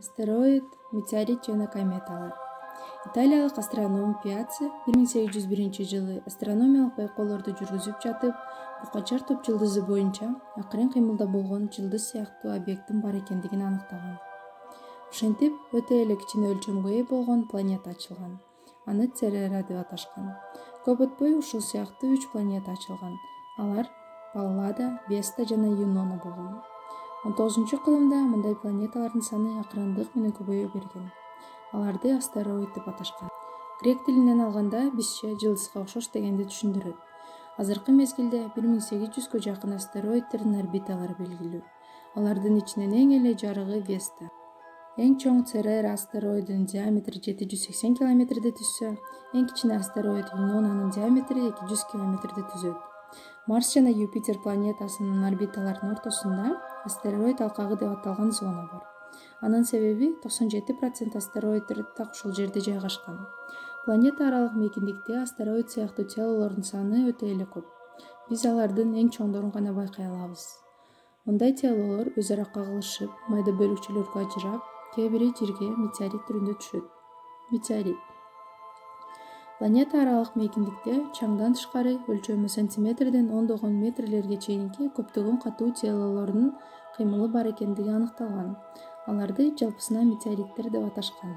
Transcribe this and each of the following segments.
Астероид, метеорит жана кометалар. Италиялык астроном Пиацци 1801-жылы астрономиялык байкоолорду жүргүзүп жатып, Букачар топ жылдызы боюнча акырын кыймылда болгон жылдыз сыяктуу объекттин бар экендигин аныктаган. Ошентип, өтө эле кичине өлчөмгө ээ болгон планета ачылган. Аны Церера деп аташкан. Көп өтпөй ушул сыяктуу 3 планета ачылган. Алар Паллада, Веста жана Юнона болгон. 19-кылымда мындай планеталардын саны акырындык менен көбөйө берген. Аларды астероид деп аташкан. Грек тилинен алганда бизче жылдызга окшош дегенди түшүндүрөт. Азыркы мезгилде 1800гө жакын астероидтердин орбиталары белгилүү. Алардын ичинен эң эле жарыгы Веста. Эң чоң Церера астероидунун диаметри 780 километрди түзсө, эң кичине астероид Юнонанын диаметри 200 километрди түзөт. Марс жана Юпитер планетасынын орбиталарынын ортосунда астероид алкагы деп аталган зона бар. Анын себеби 97% астероиддер так ушул жерде жайгашкан. Планета аралык мейкиндикте астероид сыяктуу телолордун саны өтө эле көп. Биз алардын эң чоңдорун гана байкай алабыз. Мындай телолор өз ара кагылышып, майда бөлүкчөлөргө ажырап, кээ бири жерге метеорит түрүндө түшөт. Метеорит. Планета аралык мейкиндикте чаңдан тышкары өлчөмү сантиметрден ондогон метрлерге чейинки көптөгөн катуу телолордун кыймылы бар экендиги аныкталган. Аларды жалпысынан метеориттер деп аташкан.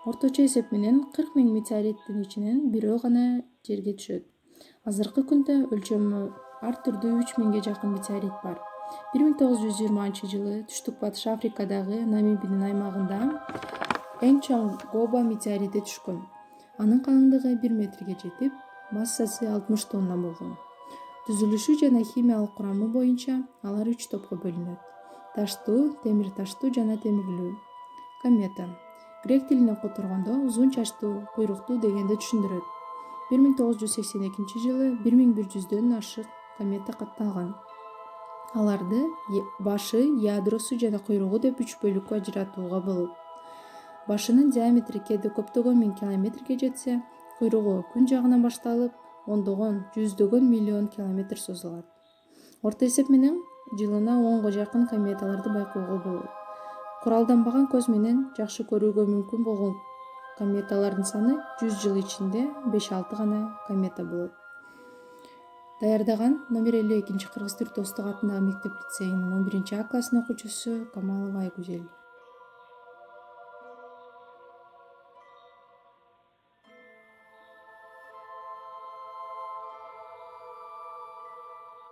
Орточо эсеп менен 40 000 метеориттин ичинен бирөө гана жерге түшөт. Азыркы күндө өлчөмү ар түрдүү 3000ге жакын метеорит бар. 1920-жылы түштүк батыш Африкадагы Намибинин аймагында эң чоң Гоба метеорити түшкөн. Анын калыңдыгы 1 метрге жетип, массасы 60 тонна болгон. Түзүлүшү жана химиялык курамы боюнча алар 3 топко бөлүнөт: таштуу, темир таштуу жана темирлүү. Комета. Грек тилине которгондо узун чачтуу, куйруктуу дегенди түшүндүрөт. 1982-жылы 1100дөн ашык комета катталган. Аларды башы, ядросу жана куйругу деп 3 бөлүккө ажыратууга болот. Башынын диаметри кээде көптөгөн 1000 километрге жетсе, куйругу күн жагынан башталып, ондогон, жүздөгөн миллион километр созулат. Орто эсеп менен жылына 10го жакын кометаларды байкоого болот. Куралданбаган көз менен жакшы көрүүгө мүмкүн болгон кометалардын саны 100 жыл ичинде 5-6 гана комета болот. Даярдаган номер 52-Кыргыз Түрк Достук атындагы мектеп лицейинин 11-А классынын окуучусу Камалова Айгүзел.